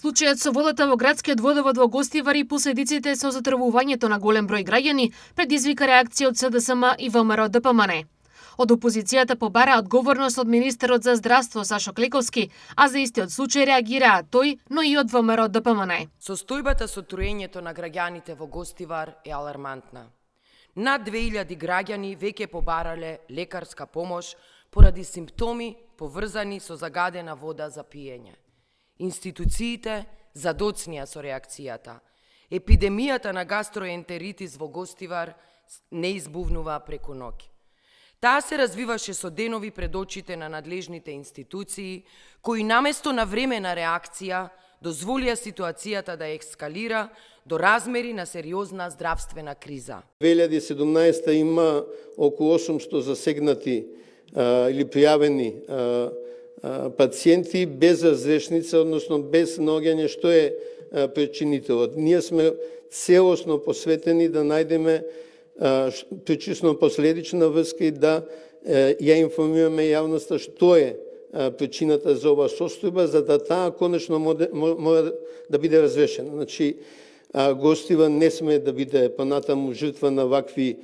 Случајот со водата во градскиот водовод во Гостивар и последиците со затрвувањето на голем број граѓани предизвика реакција од СДСМ и ВМРО ДПМН. Од опозицијата побара одговорност од министерот за здравство Сашо Клековски, а за истиот случај реагираа тој, но и од ВМРО ДПМН. Состојбата со труењето на граѓаните во Гостивар е алармантна. Над 2000 граѓани веќе побарале лекарска помош поради симптоми поврзани со загадена вода за пиење. Институциите задоцнија со реакцијата. Епидемијата на гастроентеритис во Гостивар не избувнува преку ноќ. Таа се развиваше со денови пред очите на надлежните институции, кои наместо на времена реакција дозволија ситуацијата да ескалира до размери на сериозна здравствена криза. 2017 има околу 800 засегнати или пријавени пациенти без разрешница, односно без наоѓање што е причинителот. Ние сме целосно посветени да најдеме причинно-последична врска и да ја информираме јавноста што е причината за оваа состојба, за да таа конечно мора да биде разрешена. Значи, Гостивар не сме да биде понатаму жртва на вакви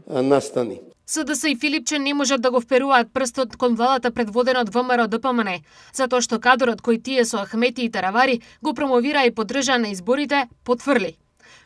настани. СДС и Филипче не можат да го вперуваат прстот кон владата предводена од ВМРО ДПМН, затоа што кадрот кој тие со Ахмети и Таравари го промовира и поддржа на изборите потврли.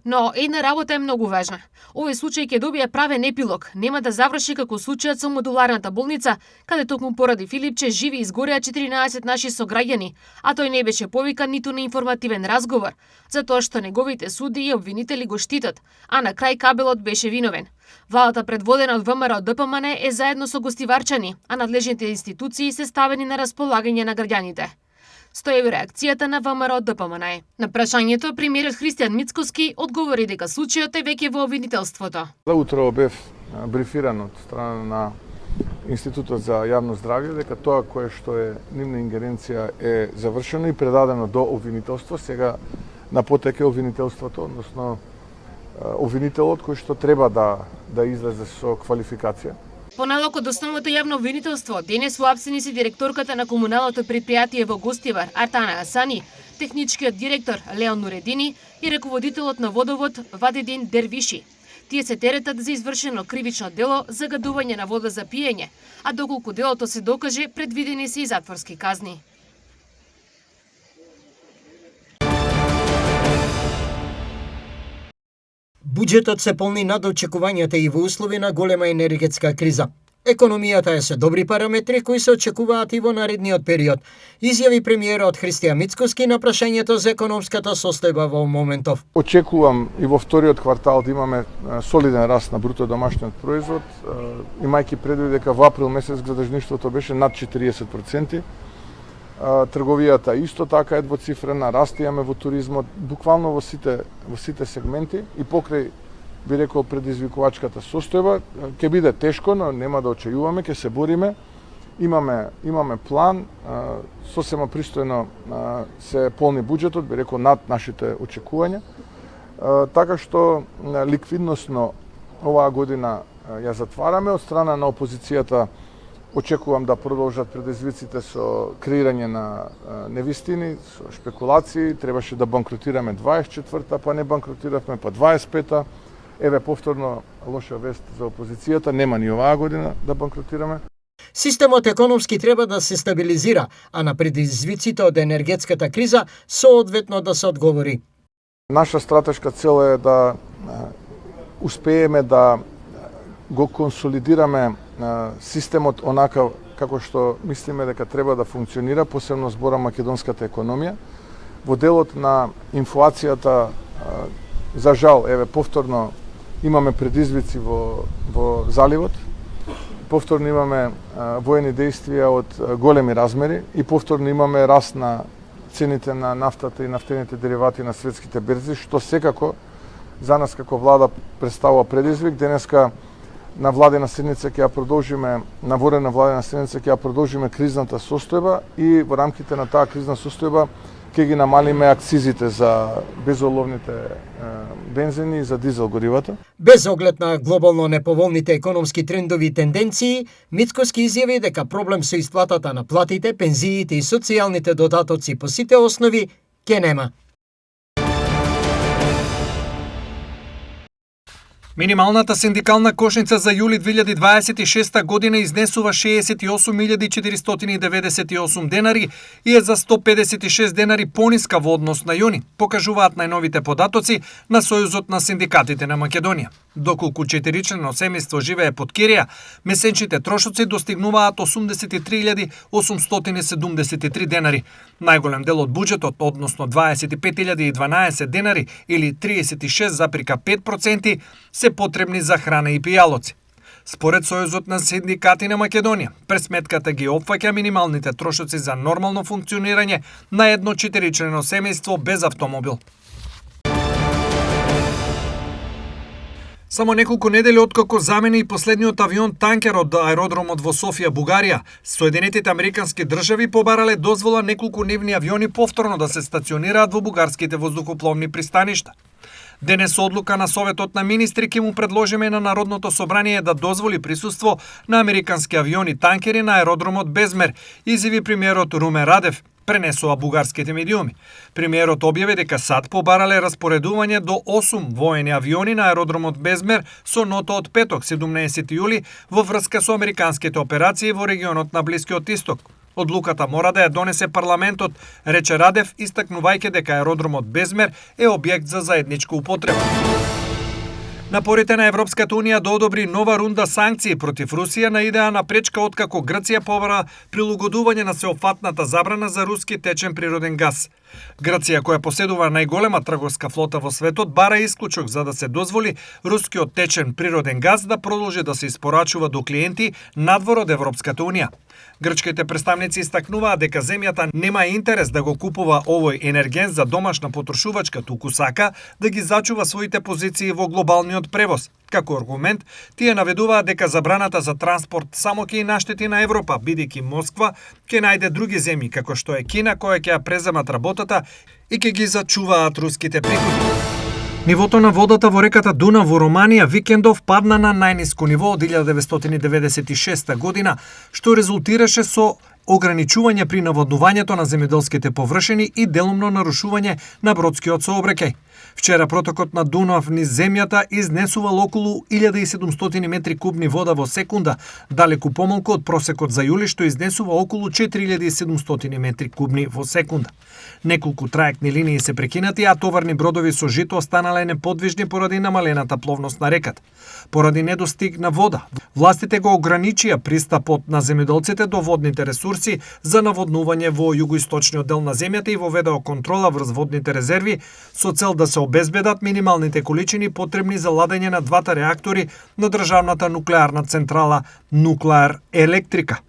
Но една работа е многу важна. Овој случај ќе добие правен епилог, нема да заврши како случајот со модуларната болница, каде токму поради Филипче живи изгореа 14 наши сограѓани, а тој не беше повикан ниту на информативен разговор, затоа што неговите суди и обвинители го штитат, а на крај кабелот беше виновен. Владата предводена од ВМРО ДПМН е заедно со гостиварчани, а надлежните институции се ставени на располагање на граѓаните. Стои реакцијата на ВМРО ДПМН. На прашањето премиерот Христијан Мицкоски одговори дека случајот е веќе во обвинителството. Утро бев брифиран од страна на Институтот за јавно здравје дека тоа кое што е нивна ингеренција е завршено и предадено до обвинителство. Сега на потек е обвинителството, односно обвинителот кој што треба да излезе со квалификација. Поналог од основното јавно обвинителство, денес во апсени се директорката на комуналното предпријатие во Гостивар, Артана Асани, техничкиот директор Леон Нуредини и раководителот на водовод Вадедин Дервиши. Тие се теретат за извршено кривично дело загадување на вода за пиење, а доколку делото се докаже, предвидени се и затворски казни. Буџетот се полни над очекувањата и во услови на голема енергетска криза. Економијата е со добри параметри кои се очекуваат и во наредниот период, изјави премиерот Христијан Мицкоски на прашањето за економската состојба во моментов. Очекувам и во вториот квартал да имаме солиден раст на бруто домашниот производ, имајќи предвид дека во април месец градежништвото беше над 40%. Трговијата исто така е двоцифрена, раст имаме во туризмот, буквално во сите сегменти и покрај би рекол предизвикувачката состојба ќе биде тешко, но нема да очајуваме, ќе се бориме. Имаме план, сосема пристојно се полни буџетот, би рекол над нашите очекувања. Така што ликвидносно оваа година ја затвараме. Од страна на опозицијата очекувам да продолжат предизвиците со креирање на невистини, со шпекулации. Требаше да банкротираме 24-та, па не банкротиравме, па 25-та. Еве повторно лоша вест за опозицијата, нема ни оваа година да банкротираме. Системот економски треба да се стабилизира, а на предизвиците од енергетската криза соодветно да се одговори. Наша стратешка цел е да успееме да го консолидираме системот онака како што мислиме дека треба да функционира, посебно збора македонската економија. Во делот на инфлацијата, за жал, еве повторно имаме предизвици во заливот, повторно имаме воени действија од големи размери и повторно имаме раст на цените на нафтата и нафтените деривати на светските берзи, што секако за нас како влада представува предизвик. Денеска на владена седница ќе ја продолжиме, на ворена владена седница ќе ја продолжиме кризната состојба и во рамките на таа кризна состојба ќе ги намалиме акцизите за безоловните бензини и за дизел горивата. Без оглед на глобално неповолните економски трендови и тенденции, Мицкоски изјави дека проблем со исплатата на платите, пензиите и социјалните додатоци по сите основи ќе нема. Минималната синдикална кошница за јули 2026 година изнесува 68.498 денари и е за 156 денари пониска во однос на јуни, покажуваат најновите податоци на Сојузот на синдикатите на Македонија. Доколку 4-члено семејство живее под кирија, месечните трошоци достигнуваат 83.873 денари. Најголем дел од буџетот, односно 25.012 денари или 36,5%, се потребни за храна и пијалоци. Според Сојузот на синдикати на Македонија, пресметката ги опфаќа минималните трошоци за нормално функционирање на едно 4-члено семејство без автомобил. Само неколку недели откако замени и последниот авион танкер од аеродромот во Софија, Бугарија, Соединетите Американски држави побарале дозвола неколку нивни авиони повторно да се стационираат во бугарските воздухопловни пристаништа. Денес одлука на Советот на министри ќе му предложиме на Народното собрание да дозволи присуство на американски авиони танкери на аеродромот Безмер, изјави премиерот Румен Радев, пренесоа бугарските медиуми. Премиерот објави дека САД побарале распоредување до 8 воени авиони на аеродромот Безмер со нота од петок, 17 јули, во врска со американските операции во регионот на Блискиот Исток. Одлуката мора да ја донесе парламентот, рече Радев, истакнувајќи дека аеродромот Безмер е објект за заедничка употреба. Напорите на Европската Унија да одобри нова рунда санкции против Русија наидеа на пречка откако Грција побара прилагодување на сеопфатната забрана за руски течен природен газ. Грција, која поседува најголема трговска флота во светот, бара исклучок за да се дозволи рускиот течен природен газ да продолжи да се испорачува до клиенти надвор од Европската Унија. Грчките представници истакнуваат дека земјата нема интерес да го купува овој енерген за домашна потрошувачка, туку сака да ги зачува своите позиции во глобалниот превоз. Како аргумент, тие наведуваат дека забраната за транспорт само ќе наштети на Европа, бидејќи Москва ќе најде други земји, како што е Кина, која ќе ја преземат работата и ќе ги зачуваат руските приходи. Нивото на водата во реката Дунав во Романија викендов падна на најниско ниво од 1996 година, што резултираше со ограничување при наводнувањето на земјоделските површини и делумно нарушување на бродскиот сообраќај. Вчера протокот на Дунав низ земјата изнесувал околу 1700 метри кубни вода во секунда, далеку помалку од просекот за јули што изнесува околу 4700 метри кубни во секунда. Неколку траектни линии се прекинати, а товарни бродови со жито останале неподвижни поради намалената пловност на реката. Поради недостиг на вода, властите го ограничија пристапот на земјоделците до водните ресурси за наводнување во југоисточниот дел на земјата и воведоа контрола врз водните резерви со цел да се обезбедат минималните количини потребни за ладење на двата реактори на државната нуклеарна централа Нуклеар Електрика.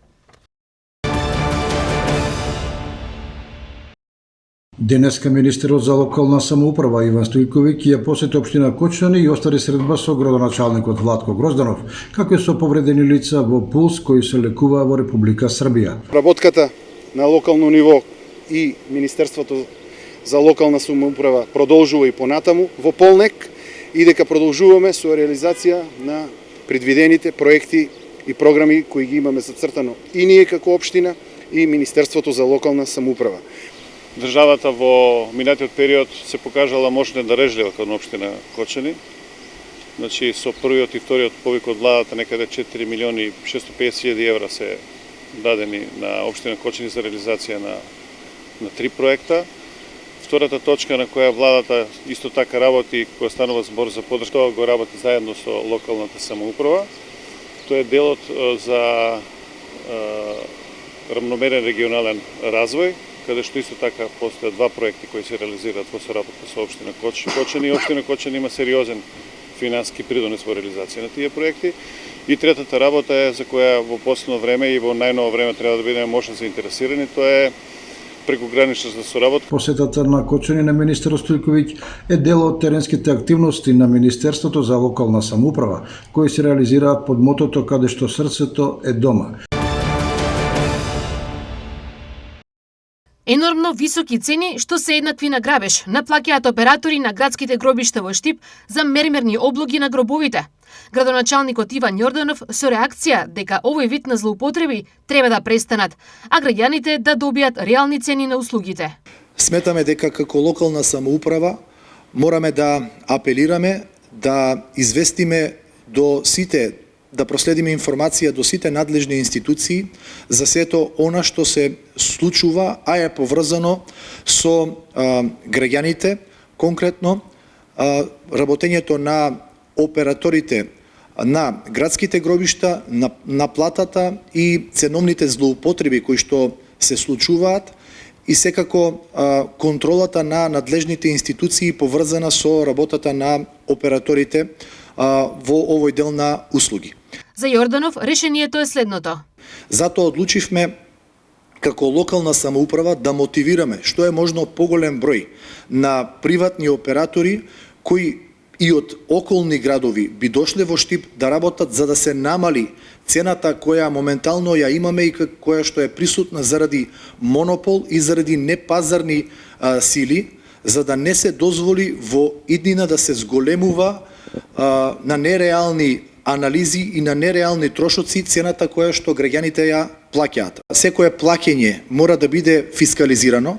Денеска министерот за локална самоуправа Иван Стојковиќ ја посети општина Кочани и оствари средба со градоначалникот Владко Грозданов, како и со повредени лица во Пулс кои се лекуваа во Република Србија. Работката на локално ниво и Министерството за локална самоуправа продолжува и понатаму во полнек и дека продолжуваме со реализација на предвидените проекти и програми кои ги имаме зацртано и ние како општина и Министерството за локална самоуправа. Државата во минатиот период се покажала мощна дарежлива кон општина Кочани. Значи со првиот и вториот повик од владата некаде 4.650.000 евра се дадени на општина Кочани за реализација на 3 проекта. Втората точка на која владата исто така работи, која станува збор за поддршка, го работи заедно со локалната самоуправа. Тоа е делот за рамномерен регионален развој, каде што исто така постојат два проекти кои се реализираат во соработка со општина Кочани. Општина Кочани има сериозен финансиски придонес во реализација на тие проекти. И третата работа е за која во последно време и во најново време треба да бидеме мощно заинтересирани, тоа е прекогранична соработка. Посетата на Кочани на министерот Стојковиќ е дел од теренските активности на Министерството за локална самоуправа, кои се реализираат под мотото каде што срцето е дома. Енормно високи цени што се еднакви на грабеж наплаќаат оператори на градските гробишта во Штип за мермерни облоги на гробовите. Градоначалникот Иван Јорданов со реакција дека овој вид на злоупотреби треба да престанат, а граѓаните да добијат реални цени на услугите. Сметаме дека како локална самоуправа мораме да апелираме, да известиме до сите, да проследиме информација до сите надлежни институции за сето она што се случува, а е поврзано со граѓаните, конкретно работењето на операторите на градските гробишта, на платата и ценовните злоупотреби кои што се случуваат и секако контролата на надлежните институции поврзана со работата на операторите во овој дел на услуги. За Јорданов решението е следното. Затоа одлучивме како локална самоуправа да мотивираме што е можно поголем број на приватни оператори кои и од околни градови би дошле во Штип да работат за да се намали цената која моментално ја имаме и која што е присутна заради монопол и заради непазарни сили, за да не се дозволи во иднина да се зголемува на нереални анализи и на нереални трошоци цената која што граѓаните ја плаќаат. Секое плаќење мора да биде фискализирано.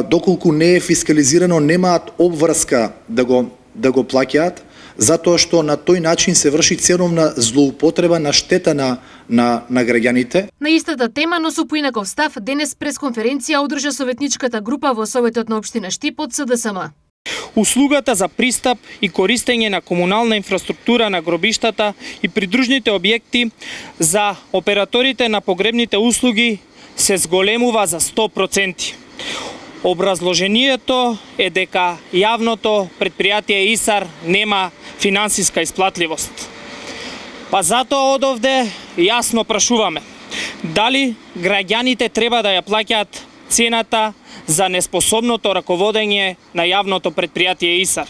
Доколку не е фискализирано, немаат обврска да го плаќаат, затоа што на тој начин се врши ценовна злоупотреба на штета на граѓаните. На истата тема, но со поинаков став, денес пресконференција одржа советничката група во Советот на општина Штип од СДСМ. Услугата за пристап и користење на комунална инфраструктура на гробиштата и придружните објекти за операторите на погребните услуги се зголемува за 100%. Образложението е дека јавното предпријатие ИСАР нема финансиска исплатливост. Па затоа одовде јасно прашуваме дали граѓаните треба да ја плаќаат цената за неспособното раководење на јавното предпријатие ИСАР.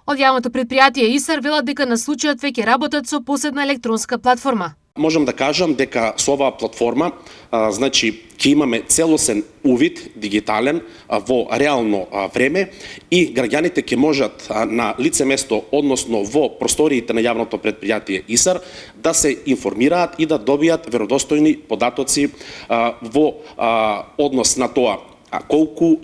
Од јавното предпријатие ИСАР велат дека на случајот веќе работат со посебна електронска платформа. Можам да кажам дека со оваа платформа значи ќе имаме целосен увид дигитален во реално време и граѓаните ќе можат на лице место, односно во просториите на јавното предпријатие ИСАР да се информираат и да добијат веродостојни податоци во однос на тоа колку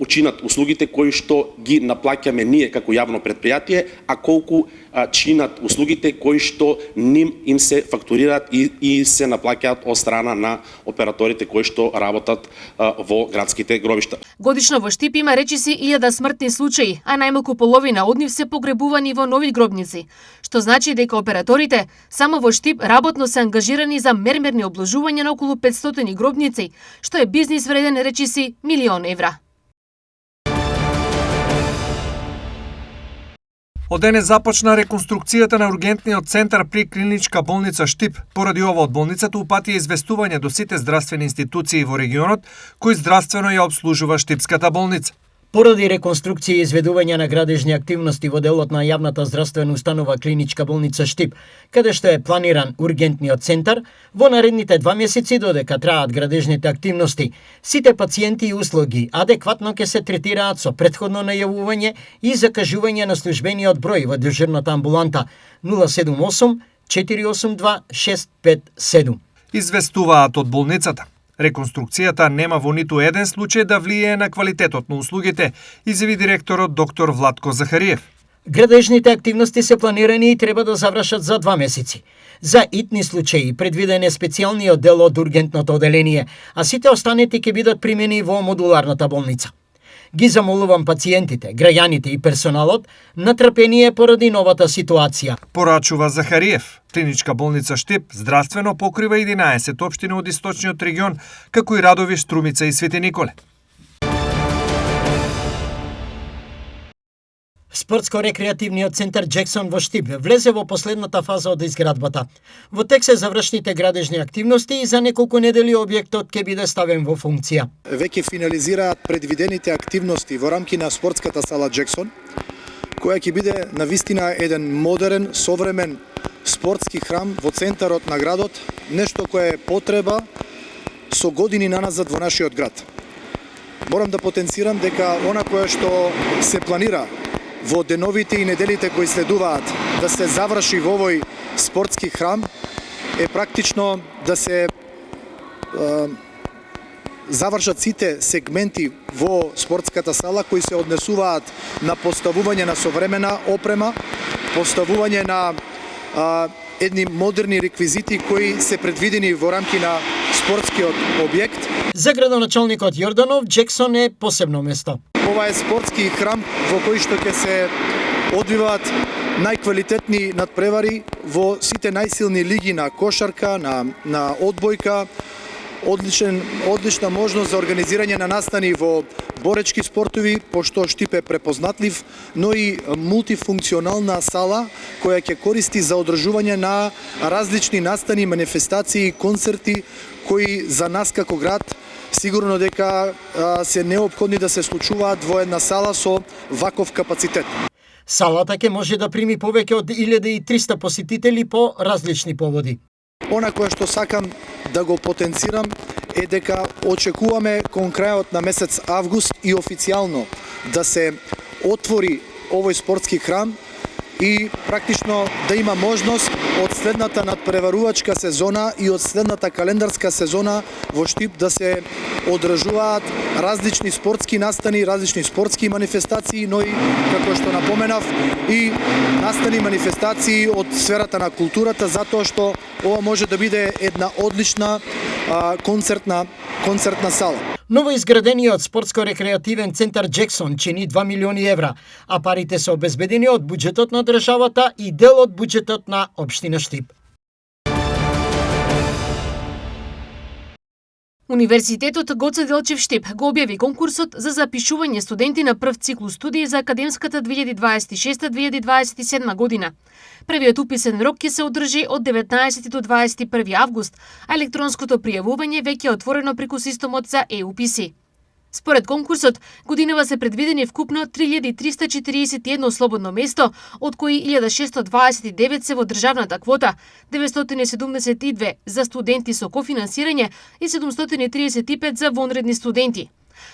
чинат услугите кои што ги наплаќаме ние како јавно предпријатие, а колку чинат услугите кои што им се фактурираат и се наплаќаат од страна на операторите кои што работат во градските гробишта. Годишно во Штип има речиси 1000 смртни случаи, а најмалку половина од нив се погребувани во нови гробници, што значи дека операторите само во Штип работно се ангажирани за мермерни обложувања на околу 500 гробници, што е бизнис вреден речиси 1.000.000 евра. Од денес започна реконструкцијата на ургентниот центар при клиничка болница Штип. Поради ова од болницата упатија известување до сите здравствени институции во регионот кои здравствено ја обслужува Штипската болница. Поради реконструкција и изведување на градежни активности во делот на јавната здравствена установа клиничка болница Штип, каде што е планиран ургентниот центар, во наредните 2 месеци додека траат градежните активности, сите пациенти и услуги адекватно ќе се третираат со претходно најавување и закажување на службениот број во дежурната амбуланта 078 482 657. Известуваат од болницата. Реконструкцијата нема во ниту еден случај да влијае на квалитетот на услугите, изјави директорот доктор Владко Захариев. Градежните активности се планирани и треба да завршат за 2 месеци. За итни случаи предвиден е специјалниот дел од ургентното оделение, а сите останати ќе бидат примени во модуларната болница. Ги замолувам пациентите, граѓаните и персоналот на трпение поради новата ситуација. Порачува Захариев. Клиничка болница Штип здравствено покрива 11 општини од источниот регион, како и Радови, Струмица и Свети Николе. Спортско-рекреативниот центар Джексон во Штип влезе во последната фаза од изградбата. Во тек се завршните градежни активности и за неколку недели објектот ќе биде ставен во функција. Веќе финализираат предвидените активности во рамки на спортската сала Джексон, која ќе биде навистина еден модерен, современ спортски храм во центарот на градот, нешто кое е потреба со години наназад во нашиот град. Морам да потенцирам дека она кое што се планира во деновите и неделите кои следуваат да се заврши во овој спортски храм е практично да се завршат сите сегменти во спортската сала кои се однесуваат на поставување на современа опрема, поставување на едни модерни реквизити кои се предвидени во рамки на спортскиот објект. За градоначалникот Јорданов, Джексон е посебно место. Ова е спортски храм во кој што ќе се одвиваат најквалитетни надпревари во сите најсилни лиги на кошарка, на одбојка, одлична можност за организирање на настани во боречки спортови, пошто Штип е препознатлив, но и мултифункционална сала која ќе користи за одржување на различни настани, манифестации, концерти кои за нас како град сигурно дека се неопходни да се случуваат во една сала со ваков капацитет. Салата ќе може да прими повеќе од 1300 посетители по различни поводи. Она кое што сакам да го потенцирам е дека очекуваме кон крајот на месец август и официјално да се отвори овој спортски храм и практично да има можност од следната надпреварувачка сезона и од следната календарска сезона во Штип да се одржуваат различни спортски настани, различни спортски манифестации, но и, како што напоменав, и настани манифестации од сферата на културата, затоа што ова може да биде една одлична концертна сала. Новоизградениот спортско-рекреативен центар Джексон чини 2 милиони евра, а парите се обезбедени од буџетот на државата и дел од буџетот на општина Штип. Универзитетот Гоце Делчев Штип го објави конкурсот за запишување студенти на прв циклус студии за академската 2026-2027 година. Првиот уписен рок ќе се одржи од 19 до 21 август, а електронското пријавување веќе е отворено преку системот за e-уписи. Според конкурсот, годинава се предвидени вкупно 3341 слободно место, од кои 1629 се во државната квота, 972 за студенти со кофинансирање и 735 за вонредни студенти.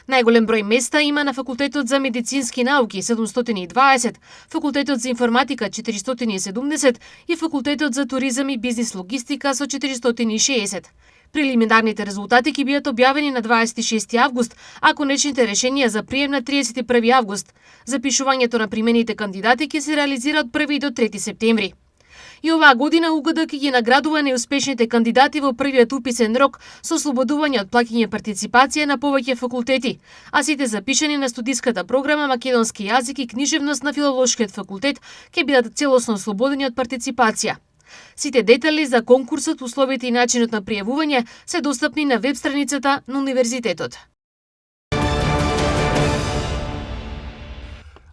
Најголем број места има на факултетот за медицински науки 720, факултетот за информатика 470 и факултетот за туризам и бизнис логистика со 460. Прелиминарните резултати ќе бидат објавени на 26 август, а конечните решенија за прием на 31 август. Запишувањето на примените кандидати ќе се реализира од 1 до 3 септември. И оваа година УГД ќе ги наградува најуспешните кандидати во првиот уписен рок со ослободување од плаќање партиципација на повеќе факултети, а сите запишани на студиската програма македонски јазик и книжевност на Филолошкиот факултет ќе бидат целосно ослободени од партиципација. Сите детали за конкурсот, условите и начинот на пријавување се достапни на веб страницата на универзитетот.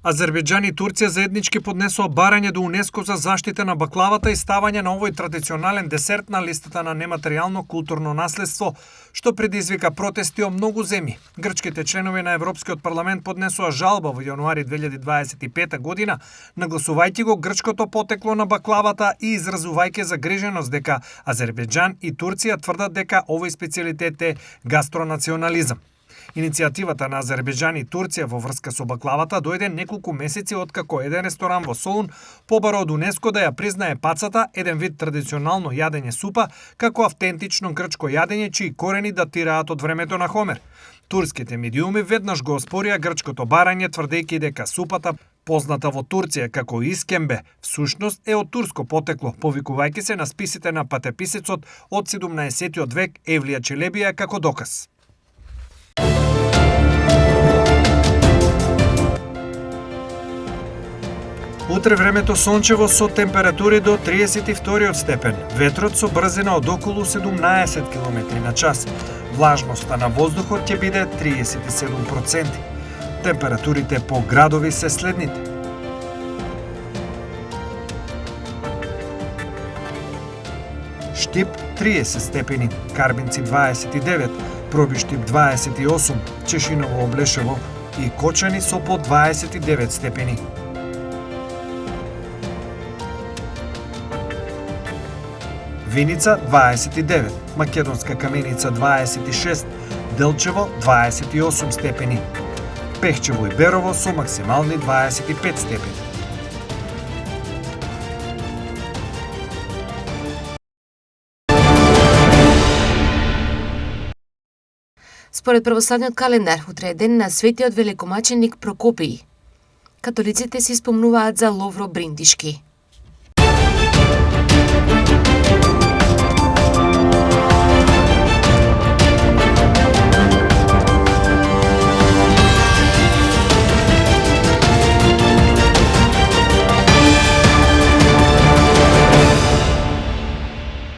Азербејџан и Турција заеднички поднесоа барање до УНЕСКО за заштита на баклавата и ставање на овој традиционален десерт на листата на нематеријално културно наследство, што предизвика протести од многу земји. Грчките членови на Европскиот парламент поднесоа жалба во јануари 2025 година, нагласувајќи го грчкото потекло на баклавата и изразувајќи загриженост дека Азербејџан и Турција тврдат дека овој специјалитет е гастронационализам. Иницијативата на Азербејџан и Турција во врска со баклавата дојде неколку месеци откако еден ресторан во Солун побара од УНЕСКО да ја признае пацата, еден вид традиционално јадење супа, како автентично грчко јадење чии корени датираат од времето на Хомер. Турските медиуми веднаш го оспорија грчкото барање, тврдејќи дека супата, позната во Турција како искембе, всушност е од турско потекло, повикувајќи се на списите на патеписецот од 17 век Евлија Челебија како доказ. Утре времето сончево со температури до 32 степен, ветрот со брзина од околу 17 км на час. Влажноста на воздухот ќе биде 37%. Температурите по градови се следните. Штип 30 степени, Карбинци 29, Пробиштип 28, Чешиново Облешево и Кочани со по 29 степени. Виница 29, Македонска Каменица 26, Делчево 28 степени. Пехчево и Берово со максимални 25 степени. Според православниот календар, утре е ден на светиот великомаченик Прокопиј. Католиците си спомнуваат за Ловро Бриндишки.